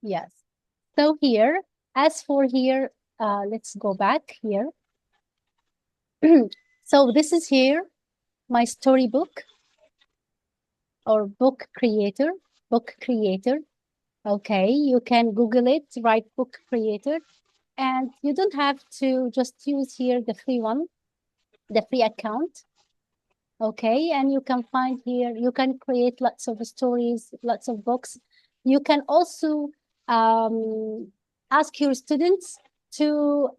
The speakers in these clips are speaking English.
Yes. So here, as for here, let's go back here. So this is here, my storybook or book creator. Okay, you can Google it, write book creator, and you don't have to just use here the free one, the free account. Okay, and you can find here, you can create lots of stories, lots of books. You can also ask your students to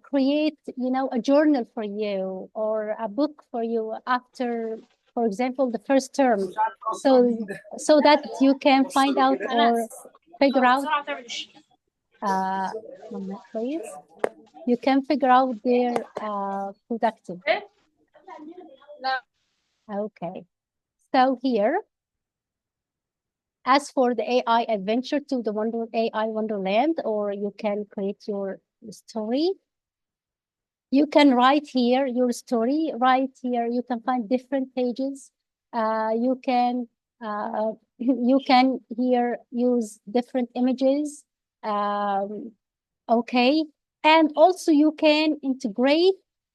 create, a journal for you or a book for you after, for example, the first term. So that you can find out or figure out, one minute, please. You can figure out their productive. Okay. So here, as for the AI adventure to the AI Wonderland, or you can create your story. You can write here your story. Right here, you can find different pages. You can you can here use different images. Okay, and also you can integrate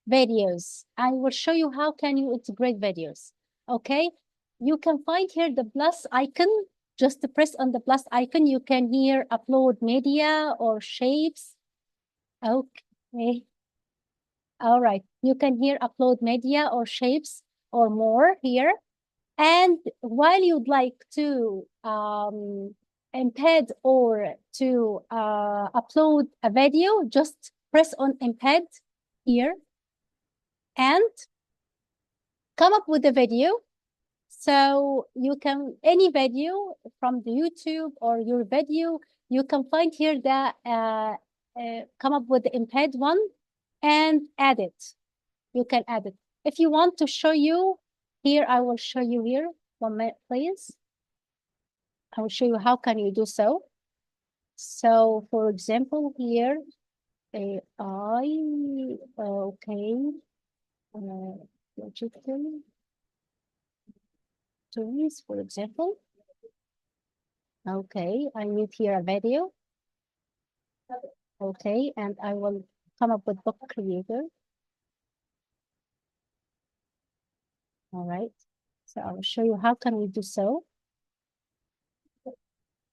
videos. I will show you how can you integrate videos. Okay, you can find here the plus icon. Just to press on the plus icon, you can here upload media or shapes. Okay, all right. You can here upload media or shapes or more here. And while you'd like to embed or to upload a video, just press on embed here and come up with a video. So you can, any video from the YouTube or your video, you can find here the, come up with the embed one and add it. You can add it. If you want to show you here, I will show you here. 1 minute, please. I will show you how can you do so. So, for example, here, AI, okay, digital tools, for example. Okay, I need here a video. Okay, and I will come up with book creator. All right, so I will show you how can we do so.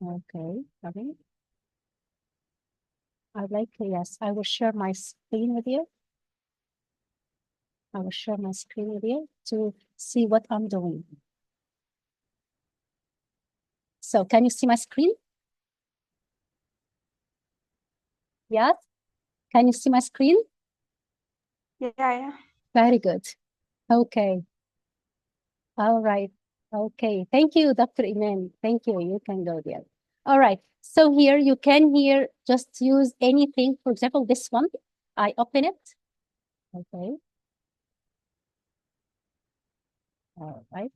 Okay, okay. I'd like, yes, I will share my screen with you. I will share my screen with you to see what I'm doing. So can you see my screen? Yes? Can you see my screen? Yeah. Very good. Okay. All right. Okay. Thank you, Dr. Iman. Thank you. You can go there. All right. So here you can here just use anything. For example, this one, I open it. Okay. All right.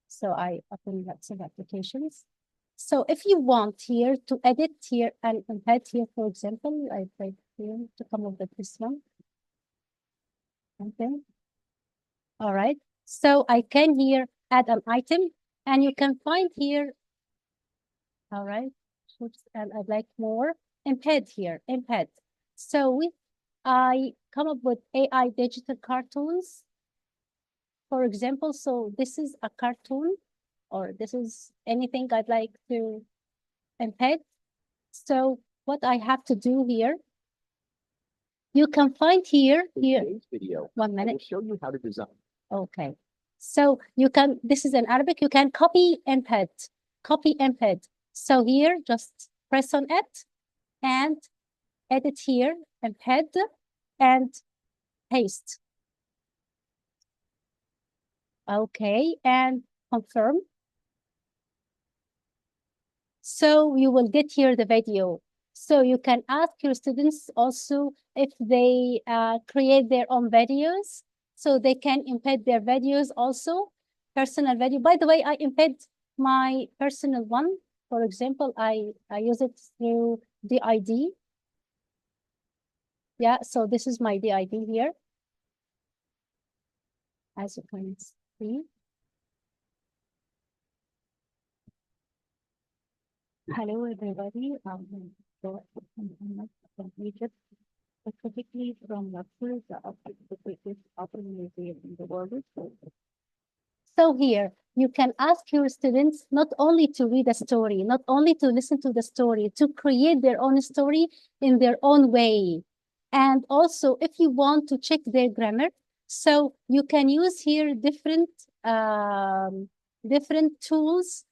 So I open lots of applications. So if you want here to edit here and embed here, for example, I try here to come up with this one. Okay. All right. So I can here add an item and you can find here. All right. Oops, and I'd like more. Embed here, embed. So I come up with AI digital cartoons, for example. So this is a cartoon or this is anything I'd like to embed. So what I have to do here, you can find here. Video. 1 minute. I will show you how to design. Okay. So you can, this is in Arabic, you can copy embed. So here, just press on it and edit here, embed and paste. Okay, and confirm. So you will get here the video. So you can ask your students also if they create their own videos, so they can embed their videos also, personal video. By the way, I embed my personal one. For example, I use it through the ID. Yeah, so this is my DID here, as you can see. Hello, everybody. So I'm from Egypt, specifically from Luxor, the biggest opera museum in the world. So here, you can ask your students not only to read a story, not only to listen to the story, to create their own story in their own way. And also, if you want to check their grammar, so you can use here different tools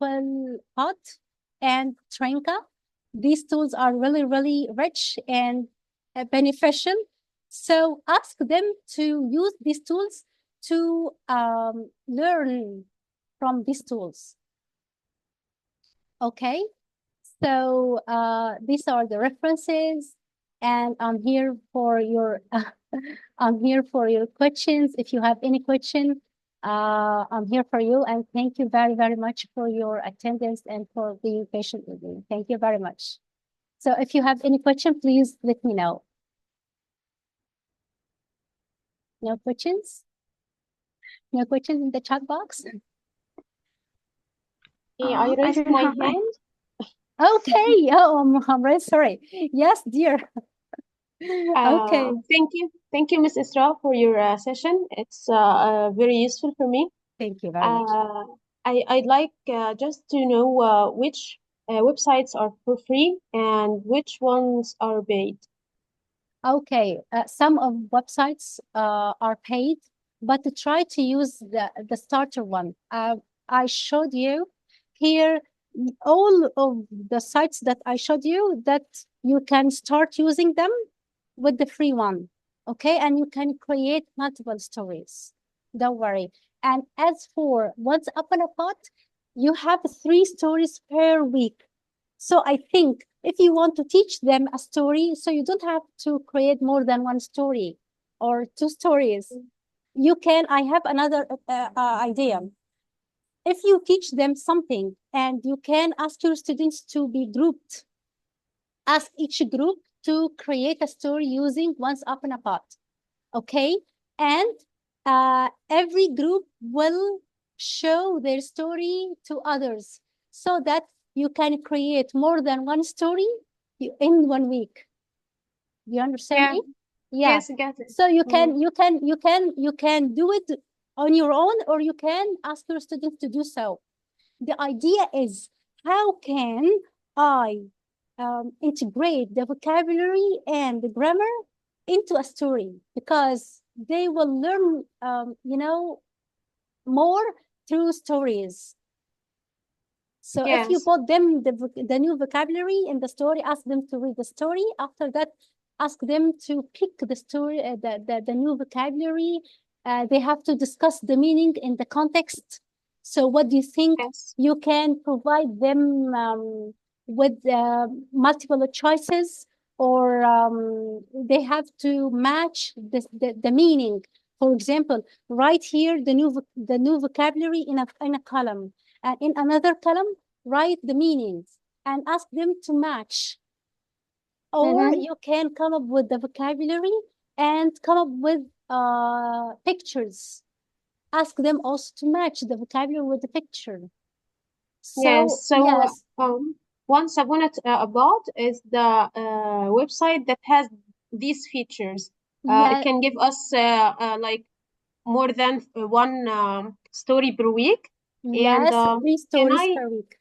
Quillhot and Trinka. These tools are really, really rich and beneficial. So ask them to use these tools to learn from these tools. Okay, so these are the references, and I'm here for your I'm here for your questions. If you have any question, I'm here for you. And thank you very, very much for your attendance and for being patient with me. Thank you very much. So if you have any question, please let me know. No questions? No questions in the chat box? I I raised don't my have any. hand. Okay. Oh, I'm really sorry. Yes, dear. Okay. Thank you, Miss Isra, for your session. It's very useful for me. Thank you very much. Uh, I'd like just to know which websites are for free and which ones are paid. Okay. Some of websites are paid, but try to use the starter one. I showed you here all of the sites that I showed you that you can start using them with the free one. Okay, and you can create multiple stories. Don't worry. And as for Once Upon a Pot, you have 3 stories per week. So I think if you want to teach them a story, so you don't have to create more than 1 story or 2 stories. You can, I have another idea. If you teach them something and you can ask your students to be grouped, ask each group to create a story using Once Upon a Pot. Okay, and every group will show their story to others so that you can create more than 1 story in 1 week. Do you understand Yeah, me? Yeah. yes, got it. So you can do it on your own, or you can ask your students to do so. The idea is, how can I integrate the vocabulary and the grammar into a story? Because they will learn, more through stories. So if you Yes, put them the new vocabulary in the story, ask them to read the story. After that, ask them to pick the story, the new vocabulary. They have to discuss the meaning in the context. So what do you think? yes, You can provide them with multiple choices, or they have to match the meaning. For example, write here the new vocabulary in a column, and in another column, write the meanings and ask them to match. Or mm-hmm. you can come up with the vocabulary and come up with pictures. Ask them also to match the vocabulary with the picture. So, Yes. So, yes, Once Upon a Bot is the website that has these features. It yeah, can give us like more than one story per week. And yes, three can stories I, per week.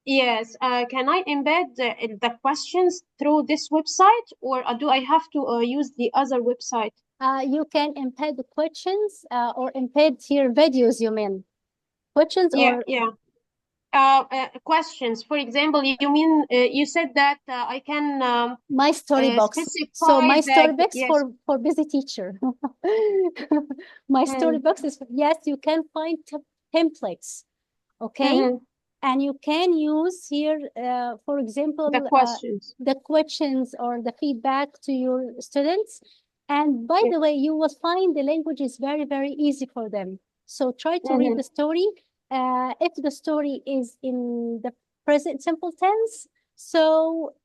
yes, can I embed the questions through this website, or do I have to use the other website? You can embed the questions or embed here videos, you mean? Questions Yeah, or yeah. Questions. For example, you mean you said that I can my story box. So specify my story the box yes. for busy teacher. My story Mm, box is, yes, you can find templates, okay? mhm. And you can use here, for The example, questions. the questions or the feedback to your students. And by Yeah. the way, you will find the language is very, very easy for them. So try to read Mhm. the story. If the story is in the present simple tense, so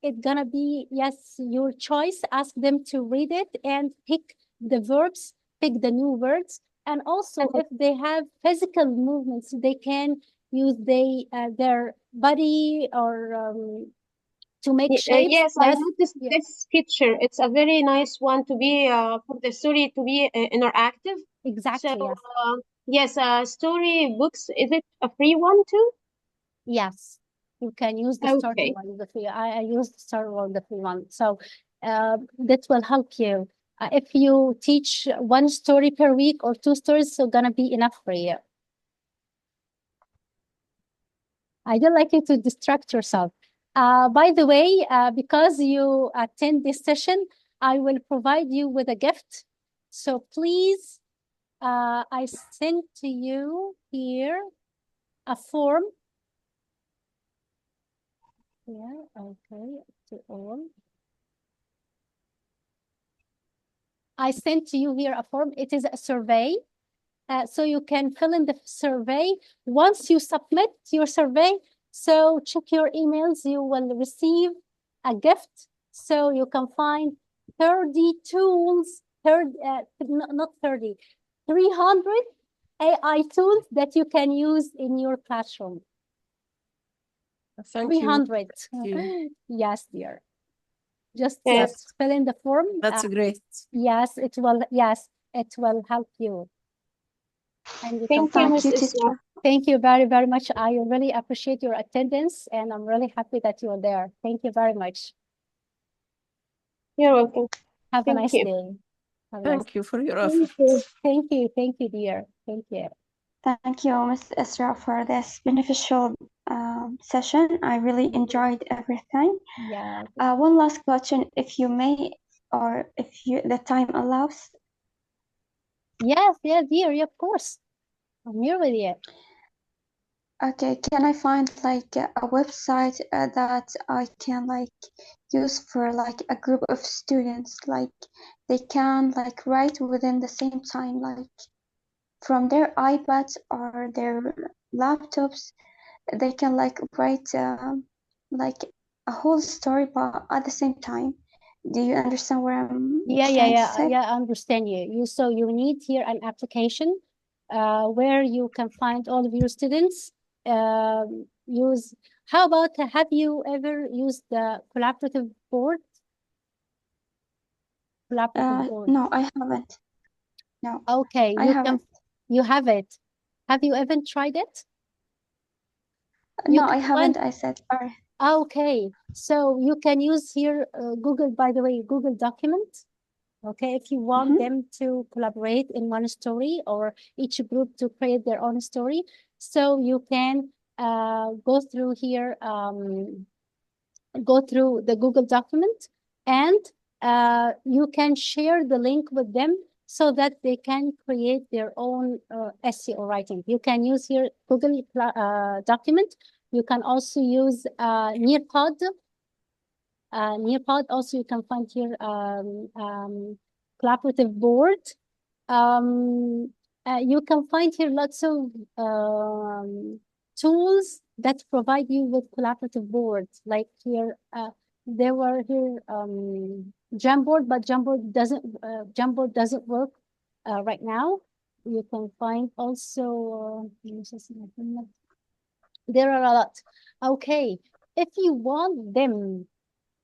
it's gonna be, yes, your choice. Ask them to read it and pick the verbs, pick the new words. And also, Mhm. if they have physical movements, they can use their body or to make shapes? Yes, I Yes. noticed Yeah. this feature. It's a very nice one to be for the story to be interactive. So, Exactly. Yes. yes, story books, is it a free one too? Yes. You can use the starter Okay. one, the free. I used the starter one, the free one. So that will help you. If you teach one story per week or two stories, so gonna be enough for you. I don't like you to distract yourself. By the way, because you attend this session, I will provide you with a gift. So please, I sent to you here a form. Yeah, okay, to all. I sent to you here a form. It is a survey. So you can fill in the survey. Once you submit your survey, so check your emails, you will receive a gift. So you can find 30 tools, not 30, 300 AI tools that you can use in your classroom. Thank 300. you. Yes, dear. Just Yes. fill in the form. That's great. Yes, it will help you. And you can Thank you, find. Miss Thank you, Isra. teacher. Thank you very, very much. I really appreciate your attendance and I'm really happy that you are there. Thank you very much. You're welcome. Have a Thank nice you. day. Have a nice Thank you for your Thank effort. you. Thank you, dear. Thank you. Thank you, Miss Isra, for this beneficial session. I really enjoyed everything. Yeah. One last question, if you may, or if the time allows. Yes, dear. Yeah, of course. I'm here with you. Okay, can I find like a website that I can like use for like a group of students, like they can like write within the same time, like from their iPads or their laptops, they can like write like a whole story, but at the same time. Do you understand what I'm trying to say? Yeah, I understand you. So you need here an application where you can find all of your students. Use, how about, have you ever used the collaborative board? Collaborative board. No, I haven't. No, Okay, I haven't. you have it. Have you ever tried it? You No, can I find, haven't. I said sorry. okay. So you can use here Google, by the way, Google document. Okay, if you want them to collaborate in one story or each group to create their own story. So you can go through here, go through the Google document and you can share the link with them so that they can create their own essay or writing. You can use here Google document. You can also use Nearpod. Nearpod also you can find here collaborative board. You can find here lots of tools that provide you with collaborative boards. Like here, there were here Jamboard, but Jamboard doesn't work right now. You can find also there are a lot. Okay, if you want them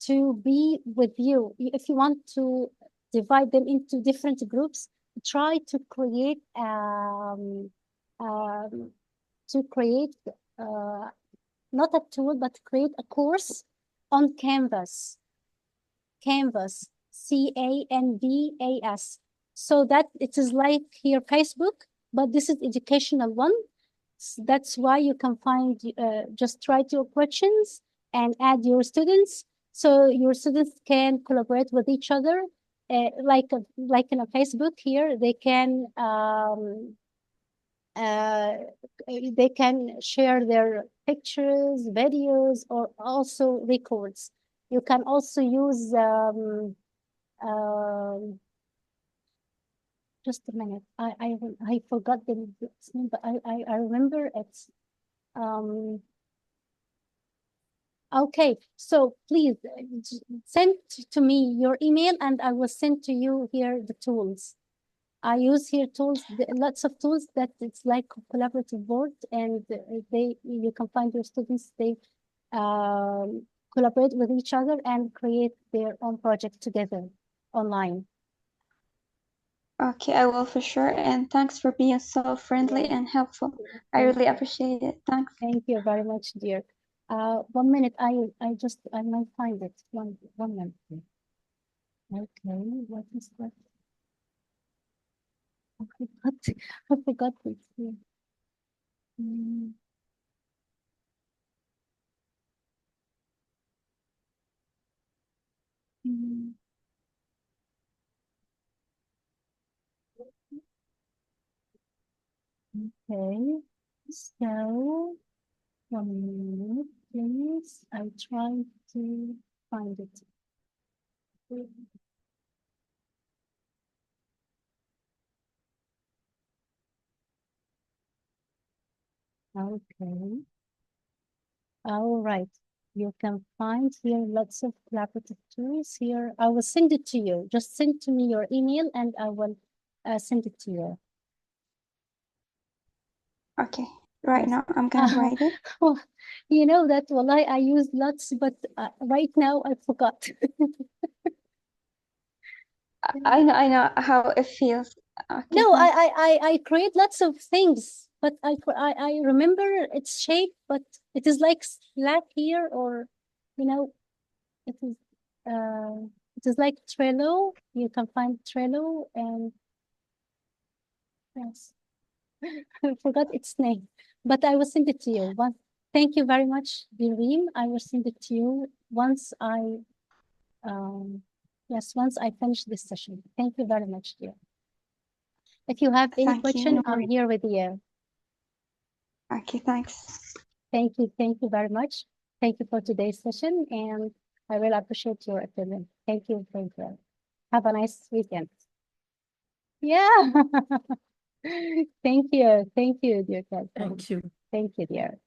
to be with you, if you want to divide them into different groups, try to create to create not a tool, but create a course on Canvas. Canvas, Canvas. So that it is like here Facebook, but this is educational one. That's why you can find, just write your questions and add your students. So your students can collaborate with each other. Like in a Facebook here, they can share their pictures, videos, or also records. You can also use just a minute. I forgot the name, but I remember it's okay. So please send to me your email and I will send to you here the tools. I use here tools, lots of tools that it's like collaborative board, and you can find your students, they collaborate with each other and create their own project together online. Okay, I will for sure. And thanks for being so friendly and helpful. I really appreciate it. Thanks. Thank you very much, dear. 1 minute, I might find it. One minute. Okay, what is that? I forgot it. Mm. Mm. Okay, so 1 minute, please. I try to find it. Okay. All right. You can find here lots of collaborative tools here. I will send it to you. Just send to me your email and I will send it to you. Okay, right Yes. now I'm gonna write it. Well, you know that wallahi, I use lots, but right now I forgot. I know how it feels. Okay, No, thanks. I create lots of things, but I remember its shape, but it is like Slack here, or you know, it is uh it is like Trello. You can find Trello, and yes, I forgot its name, but I will send it to you. Thank you very much, Birim. I will send it to you once once I finish this session. Thank you very much, dear. If you have any Thank question, you. I'm here with you. Okay, thanks. Thank you very much. Thank you for today's session, and I really appreciate your attendance. Thank you. Have a nice weekend. Yeah. Thank you, dear. Thank you. Thank you, dear.